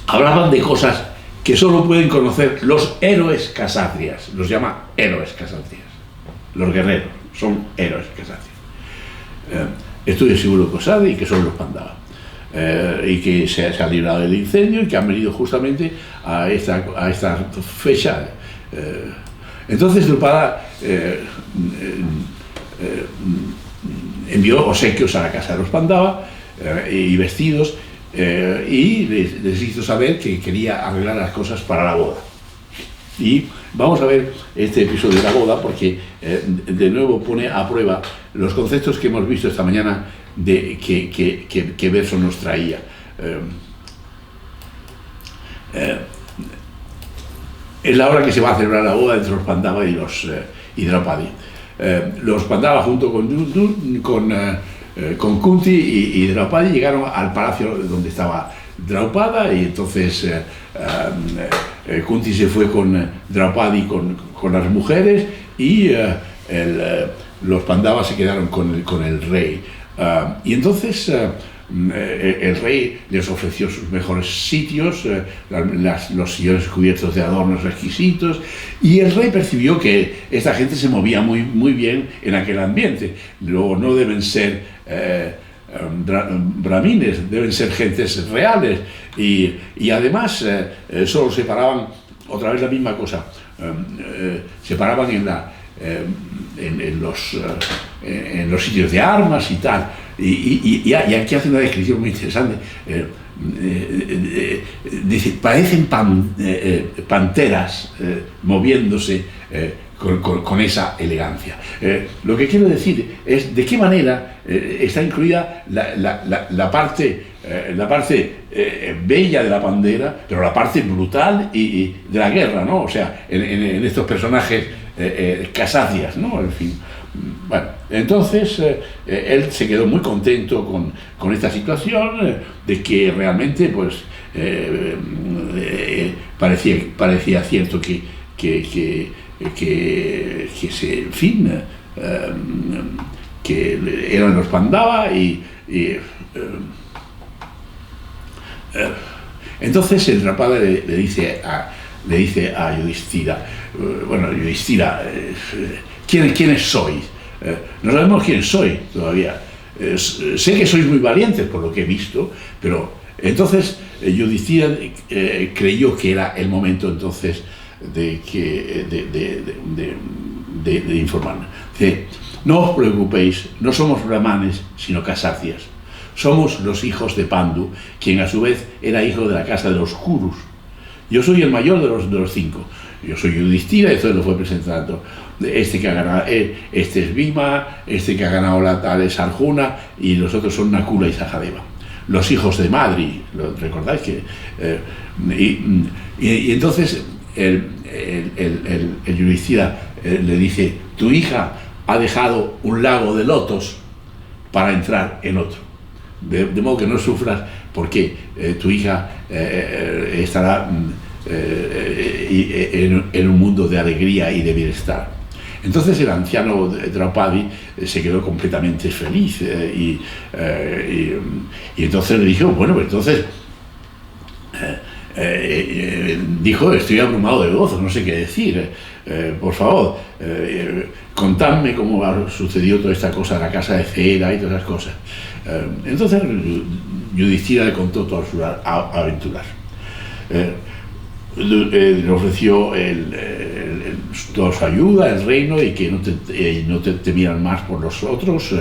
hablaban de cosas que solo pueden conocer los héroes casátrias, los llama héroes casátrias, los guerreros son héroes casátrias. Estoy seguro que sabe y que son los Pandava. y que se ha librado del incendio y que han venido justamente a esta fecha. Entonces Drupada envió obsequios a la casa de los Pandava y vestidos, y les hizo saber que quería arreglar las cosas para la boda. Y vamos a ver este episodio de la boda porque de nuevo pone a prueba los conceptos que hemos visto esta mañana de que verso nos traía. Es la hora que se va a celebrar la boda entre los Pandava y Draupadi. Los Pandava junto con Kunti y Draupadi llegaron al palacio donde estaba Draupada, y entonces Kunti se fue con Draupadi con las mujeres, y los Pandavas se quedaron con el rey. Y entonces el rey les ofreció sus mejores sitios, los sillones cubiertos de adornos exquisitos, y el rey percibió que esta gente se movía muy bien en aquel ambiente. Luego no deben ser brahmines, deben ser gentes reales, y además solo se paraban, otra vez la misma cosa, se paraban en los sitios de armas y tal. Y aquí hace una descripción muy interesante. Dice, parecen panteras moviéndose con esa elegancia. Lo que quiero decir es de qué manera está incluida la parte bella de la pandera, pero la parte brutal y de la guerra, ¿no? O sea, en estos personajes casácias, ¿no? En fin. Bueno, entonces él se quedó muy contento con esta situación, de que realmente pues parecía cierto que en fin, que eran los Pandava, entonces el Drapada le dice a Yudhishthira, bueno, Yudhishthira, ¿quiénes sois? No sabemos quién soy todavía. Sé que sois muy valientes por lo que he visto, pero entonces Yudhishthira creyó que era el momento entonces de informar. Dice, no os preocupéis, no somos brahmanes, sino kasácias. Somos los hijos de Pandu, quien a su vez era hijo de la casa de los Kurus. Yo soy el mayor de los 5. Yo soy Yudhishthira, y entonces lo fue presentando. Este que ha ganado, este es Bhima, este que ha ganado la tal es Arjuna, y los otros son Nakula y Sahadeva. Los hijos de Madri, ¿recordáis que? Y entonces el Yudhishthira le dice, tu hija ha dejado un lago de lotos para entrar en otro. De modo que no sufras, porque tu hija estará en un mundo de alegría y de bienestar. Entonces el anciano Draupadi se quedó completamente feliz, y entonces le dijo, bueno, pues entonces dijo, estoy abrumado de gozo, no sé qué decir, por favor, contadme cómo sucedió toda esta cosa de la casa de cera y todas esas cosas. Entonces Yudhishthira le contó todas sus aventuras. Le ofreció toda su ayuda, el reino, y que no te temieran más por los otros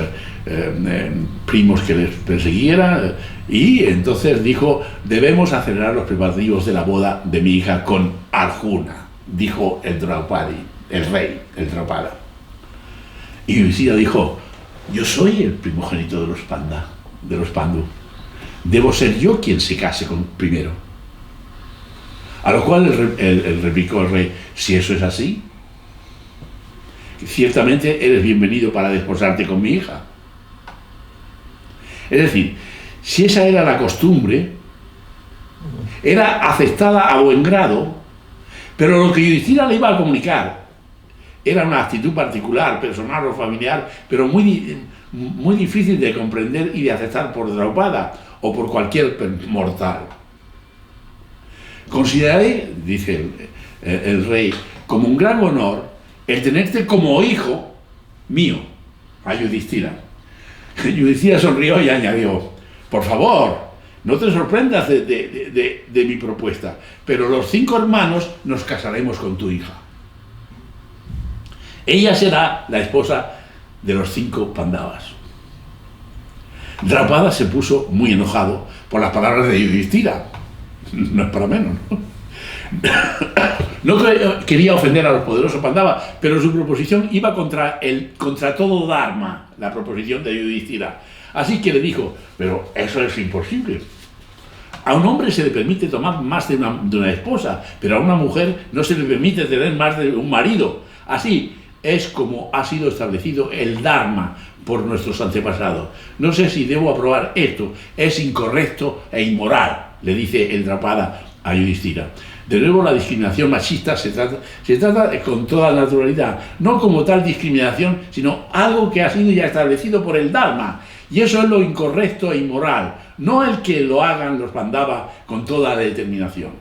primos que les persiguieran, y entonces dijo, debemos acelerar los preparativos de la boda de mi hija con Arjuna, dijo el Draupadi, el rey, el Draupada. Y Yudhishthira dijo, yo soy el primogénito de los Pandu, debo ser yo quien se case primero. A lo cual replicó el rey, si eso es así, ciertamente eres bienvenido para desposarte con mi hija. Es decir, si esa era la costumbre, era aceptada a buen grado, pero lo que Yudhishthira le iba a comunicar era una actitud particular, personal o familiar, pero muy difícil de comprender y de aceptar por Draupada o por cualquier mortal. Consideraré, dice el rey, como un gran honor el tenerte como hijo mío, a Yudhishthira. Yudhishthira sonrió y añadió, por favor, No te sorprendas de mi propuesta, pero los 5 hermanos nos casaremos con tu hija. Ella será la esposa de los 5 Pandavas. Drupada se puso muy enojado por las palabras de Yudhishthira. No es para menos, ¿no? No quería ofender a los poderosos Pandavas, pero su proposición iba contra todo Dharma, la proposición de Yudhishthira. Así que le dijo, pero eso es imposible. A un hombre se le permite tomar más de una esposa, pero a una mujer no se le permite tener más de un marido. Así es como ha sido establecido el Dharma por nuestros antepasados. No sé si debo aprobar esto, es incorrecto e inmoral, le dice el Drupada a Yudhishthira. De nuevo, la discriminación machista se trata con toda naturalidad, no como tal discriminación, sino algo que ha sido ya establecido por el Dharma. Y eso es lo incorrecto e inmoral, no el que lo hagan los Pandavas con toda la determinación.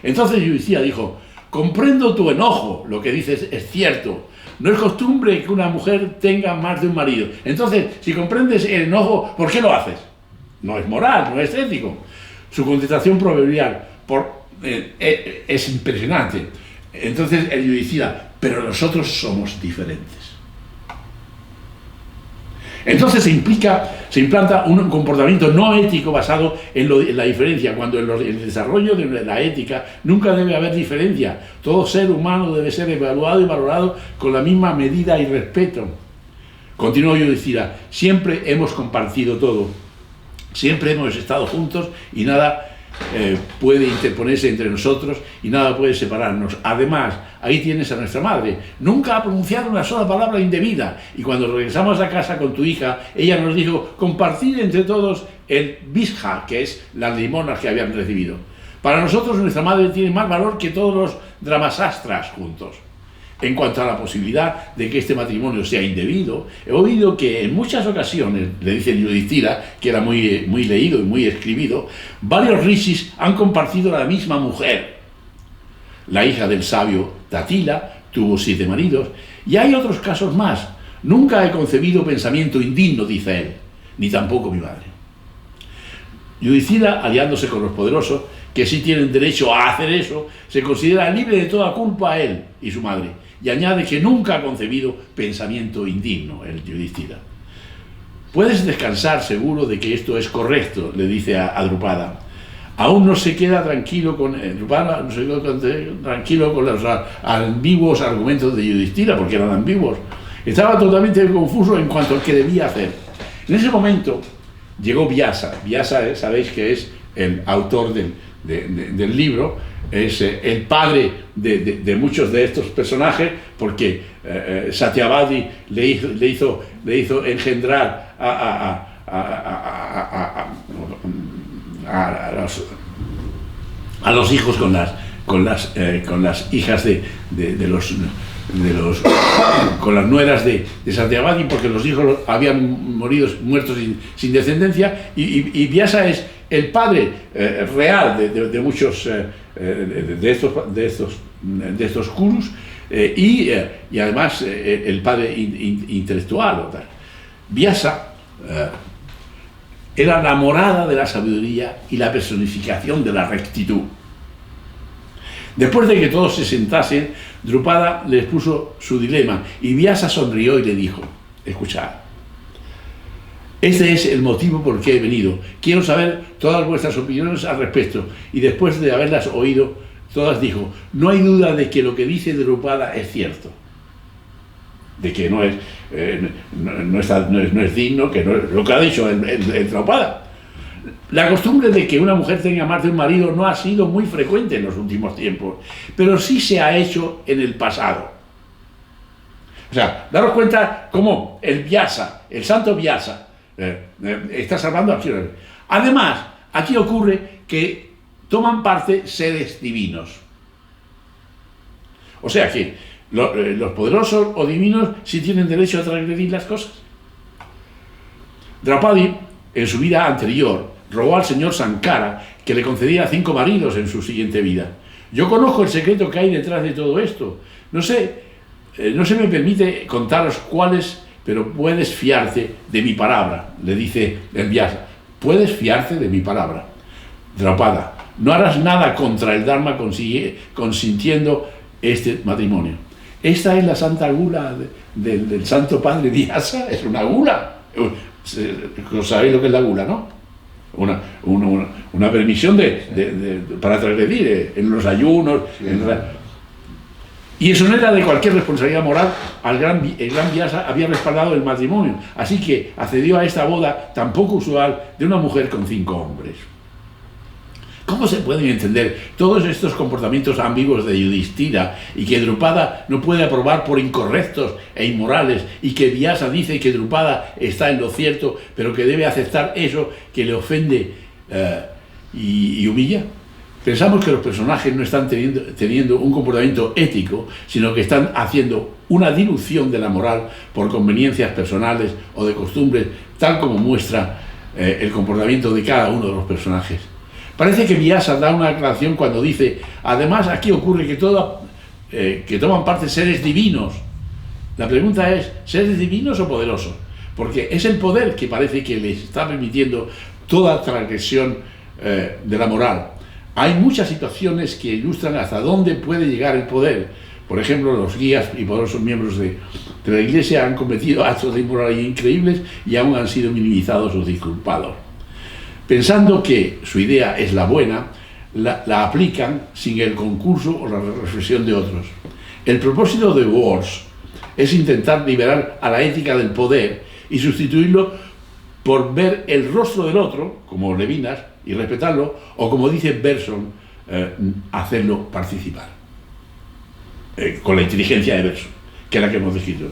Entonces Yudhishthira dijo, comprendo tu enojo, lo que dices es cierto. No es costumbre que una mujer tenga más de un marido. Entonces, si comprendes el enojo, ¿por qué lo haces? No es moral, no es ético. Su contestación proverbial es impresionante. Entonces el Yudhishthira, pero nosotros somos diferentes. Entonces se implanta un comportamiento no ético basado en la diferencia, cuando en el desarrollo de la ética nunca debe haber diferencia. Todo ser humano debe ser evaluado y valorado con la misma medida y respeto. Continuó Yudhishthira, siempre hemos compartido todo, siempre hemos estado juntos y nada puede interponerse entre nosotros y nada puede separarnos. Además, ahí tienes a nuestra madre. Nunca ha pronunciado una sola palabra indebida. Y cuando regresamos a casa con tu hija, ella nos dijo compartir entre todos el visja, que es las limonas que habían recibido. Para nosotros, nuestra madre tiene más valor que todos los dramasastras juntos. En cuanto a la posibilidad de que este matrimonio sea indebido, he oído que en muchas ocasiones, le dice Yudhishthira, que era muy leído y muy escribido, varios rishis han compartido la misma mujer. La hija del sabio Tatila tuvo 7 maridos, y hay otros casos más. Nunca he concebido pensamiento indigno, dice él, ni tampoco mi madre. Yudhishthira, aliándose con los poderosos, que sí tienen derecho a hacer eso, se considera libre de toda culpa a él y su madre, y añade que nunca ha concebido pensamiento indigno, el Yudhishthira. Puedes descansar seguro de que esto es correcto, le dice a Drupada. Aún no se queda tranquilo con Drupada, no se queda tranquilo con los ambiguos argumentos de Yudhishthira, porque eran ambiguos. Estaba totalmente confuso en cuanto a qué debía hacer. En ese momento llegó Vyasa. Vyasa, sabéis que es el autor del libro, es el padre de muchos de estos personajes, porque Satyavati le hizo engendrar a los hijos con las hijas con las nueras de Satyavati, porque los hijos habían muertos sin descendencia, y Vyasa es el padre real de muchos de estos kurus, y además el padre intelectual. Vyasa era la morada de la sabiduría y la personificación de la rectitud. Después de que todos se sentasen, Drupada les puso su dilema, y Vyasa sonrió y le dijo: escuchad, este es el motivo por qué he venido. Quiero saber todas vuestras opiniones al respecto. Y después de haberlas oído todas, dijo: no hay duda de que lo que dice Drupada es cierto, de que no es digno, que no es lo que ha dicho el Drupada. La costumbre de que una mujer tenga más de un marido no ha sido muy frecuente en los últimos tiempos, pero sí se ha hecho en el pasado. O sea, daros cuenta cómo el Vyasa, el santo Vyasa, está salvando aquí. Además, aquí ocurre que toman parte seres divinos. O sea que los poderosos o divinos sí tienen derecho a transgredir las cosas. Draupadi, en su vida anterior, rogó al señor Sankara que le concediera 5 maridos en su siguiente vida. Yo conozco el secreto que hay detrás de todo esto. No se me permite contaros cuáles, pero puedes fiarte de mi palabra, le dice el Vyasa. Puedes fiarte de mi palabra. Draupada, no harás nada contra el Dharma consintiendo este matrimonio. Esta es la santa gula del Santo Padre Vyasa, es una gula. ¿Sabéis lo que es la gula, no? Una permisión para transgredir en los ayunos. Sí. Y eso no era de cualquier responsabilidad moral. El gran Vyasa había respaldado el matrimonio, así que accedió a esta boda tan poco usual de una mujer con 5 hombres. ¿Cómo se pueden entender todos estos comportamientos ambiguos de Yudhishthira y que Drupada no puede aprobar por incorrectos e inmorales, y que Vyasa dice que Drupada está en lo cierto, pero que debe aceptar eso que le ofende y humilla? Pensamos que los personajes no están teniendo un comportamiento ético, sino que están haciendo una dilución de la moral por conveniencias personales o de costumbres, tal como muestra el comportamiento de cada uno de los personajes. Parece que Vyasa da una aclaración cuando dice: además aquí ocurre que toman parte seres divinos. La pregunta es: ¿seres divinos o poderosos? Porque es el poder que parece que les está permitiendo toda transgresión de la moral. Hay muchas situaciones que ilustran hasta dónde puede llegar el poder. Por ejemplo, los guías y poderosos miembros de la Iglesia han cometido actos de inmoralidad increíbles y aún han sido minimizados o disculpados. Pensando que su idea es la buena, la aplican sin el concurso o la reflexión de otros. El propósito de Wars es intentar liberar a la ética del poder y sustituirlo por ver el rostro del otro, como Levinas, y respetarlo, o como dice Bergson, hacerlo participar. Con la inteligencia de Bergson, que es la que hemos descrito.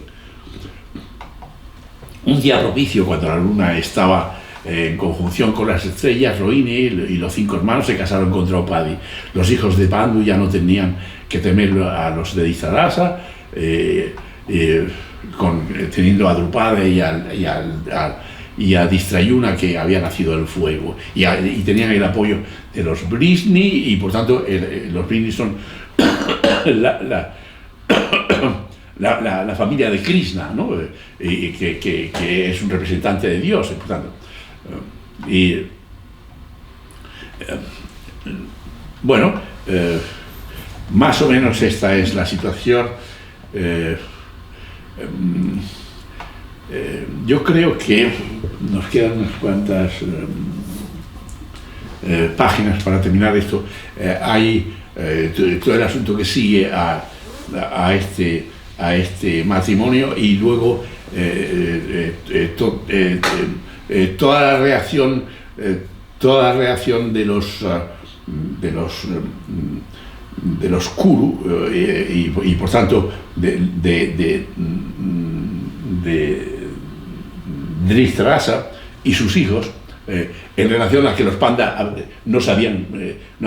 Un día propicio, cuando la luna estaba en conjunción con las estrellas, Rohini y los 5 hermanos se casaron con Draupadi. Los hijos de Pandu ya no tenían que temer a los de Dhisarasa, teniendo a Drupada y a Distrayuna, que había nacido del fuego, y tenían el apoyo de los Brisni, y por tanto los Brisni son la familia de Krishna, ¿no? Y que es un representante de Dios, por tanto. Más o menos esta es la situación. Yo creo que nos quedan unas cuantas páginas para terminar esto. Hay todo el asunto que sigue a este matrimonio, y luego toda la reacción de los Kuru, y por tanto de Dhritarashtra y sus hijos, en relación a que los Panda no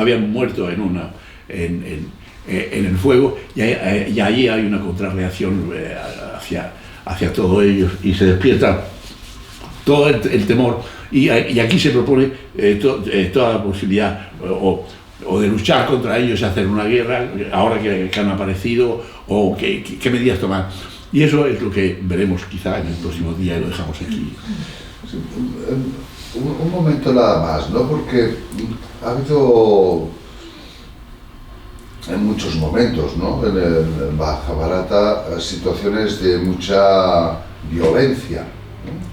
habían muerto en el fuego, y ahí hay una contrarreacción hacia todo ello, y se despierta todo el temor, y aquí se propone toda la posibilidad o de luchar contra ellos y hacer una guerra ahora que han aparecido, o qué medidas tomar. Y eso es lo que veremos quizá en el próximo día, y lo dejamos aquí. Sí, un momento nada más, ¿no? Porque ha habido en muchos momentos, ¿no?, en el Mahabharata, situaciones de mucha violencia, ¿no?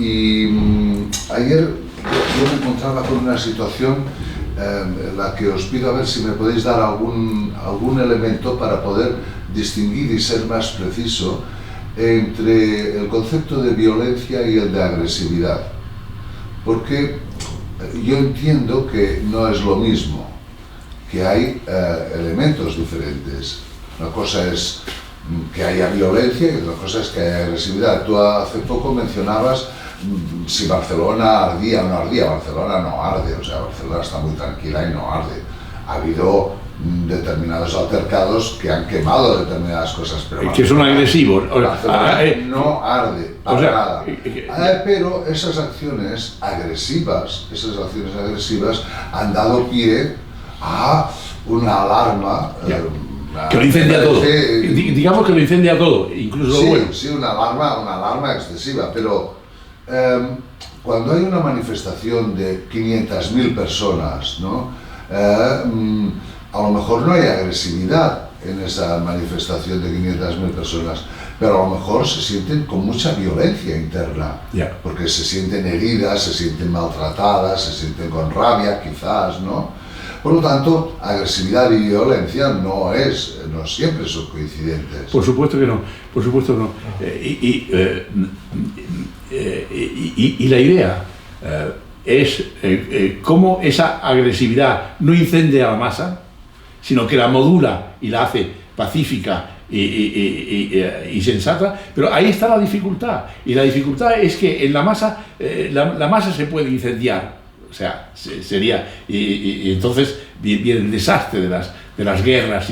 Y ayer yo me encontraba con una situación en la que os pido a ver si me podéis dar algún elemento para poder distinguir y ser más preciso entre el concepto de violencia y el de agresividad, porque yo entiendo que no es lo mismo, que hay elementos diferentes. Una cosa es que haya violencia y otra cosa es que haya agresividad. Tú hace poco mencionabas si Barcelona ardía o no ardía. Barcelona no arde, o sea, Barcelona está muy tranquila y no arde. Ha habido determinados altercados que han quemado determinadas cosas, pero que son agresivos. No arde, para nada. Pero esas acciones agresivas han dado pie a una alarma que lo incendia todo. Digamos que lo incendia todo, incluso sí, lo bueno. Sí, una alarma excesiva, pero cuando hay una manifestación de 500.000 personas, ¿no? A lo mejor no hay agresividad en esa manifestación de 500.000 personas, pero a lo mejor se sienten con mucha violencia interna, porque se sienten heridas, se sienten maltratadas, se sienten con rabia quizás, ¿no? Por lo tanto, agresividad y violencia no siempre son coincidentes. Por supuesto que no, por supuesto que no. Y la idea es cómo esa agresividad no incendia a la masa, sino que la modula y la hace pacífica y sensata, pero ahí está la dificultad, y la dificultad es que en la masa, la masa se puede incendiar, o sea, sería, y entonces viene el desastre de las guerras,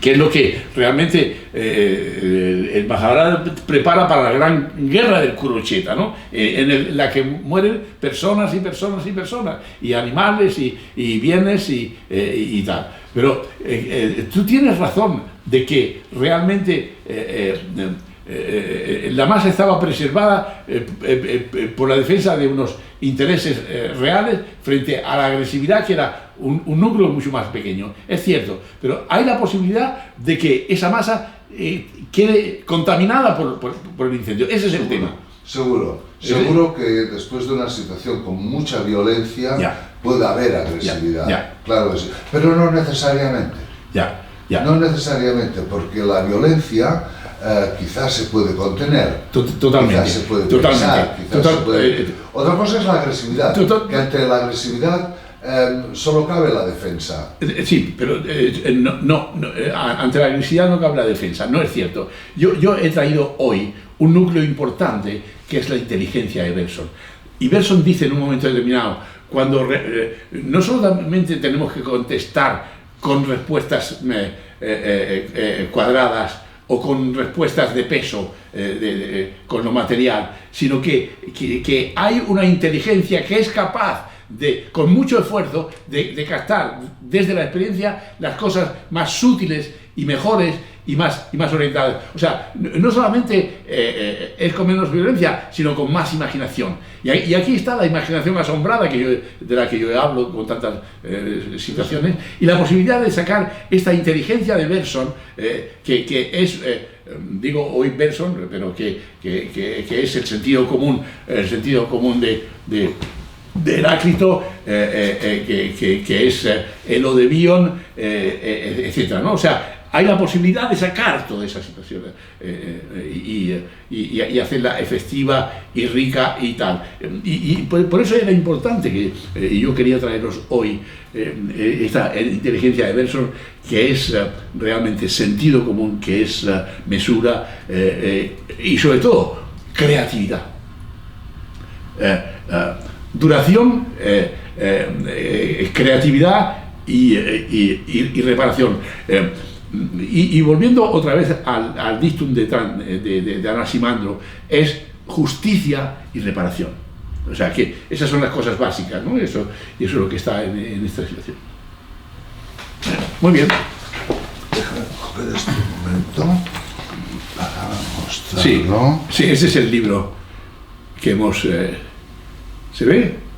que es lo que realmente el Mahabharata prepara para la gran guerra del Kurukshetra, ¿no? En la que mueren personas y personas y personas, y animales y bienes y tal. Pero tú tienes razón de que realmente la masa estaba preservada por la defensa de unos intereses reales frente a la agresividad que era un núcleo mucho más pequeño. Es cierto, pero hay la posibilidad de que esa masa quede contaminada por el incendio. Ese es el tema. Seguro que después de una situación con mucha violencia puede haber agresividad. Claro que sí, pero no necesariamente. No necesariamente, porque la violencia quizás se puede contener. Totalmente. Quizás se puede pensar, Otra cosa es la agresividad, que ante la agresividad solo cabe la defensa. Sí, pero ante la agresividad no cabe la defensa, no es cierto. Yo he traído hoy un núcleo importante que es la inteligencia de Bergson. Y Bergson dice en un momento determinado, cuando no solamente tenemos que contestar con respuestas cuadradas o con respuestas de peso, con lo material, sino que hay una inteligencia que es capaz con mucho esfuerzo, de captar desde la experiencia las cosas más sutiles y mejores y más orientadas. O sea, no solamente es con menos violencia, sino con más imaginación. Y aquí está la imaginación asombrada de la que yo hablo con tantas situaciones, y la posibilidad de sacar esta inteligencia de Bergson, que es... digo hoy Bergson, pero que es el sentido común de Heráclito, que es Elo de Bion, etc., ¿no? O sea, hay la posibilidad de sacar toda esa situación y hacerla efectiva y rica y tal. Y por eso era importante que yo quería traeros hoy esta inteligencia de Bergson, que es realmente sentido común, que es mesura y sobre todo creatividad. Duración, creatividad y reparación. Y volviendo otra vez al dictum de Anaximandro, es justicia y reparación. O sea que esas son las cosas básicas, ¿no? Y eso es lo que está en esta situación. Muy bien. Déjame coger este momento para mostrarlo. Sí, ese es el libro que hemos... ¿Se ve?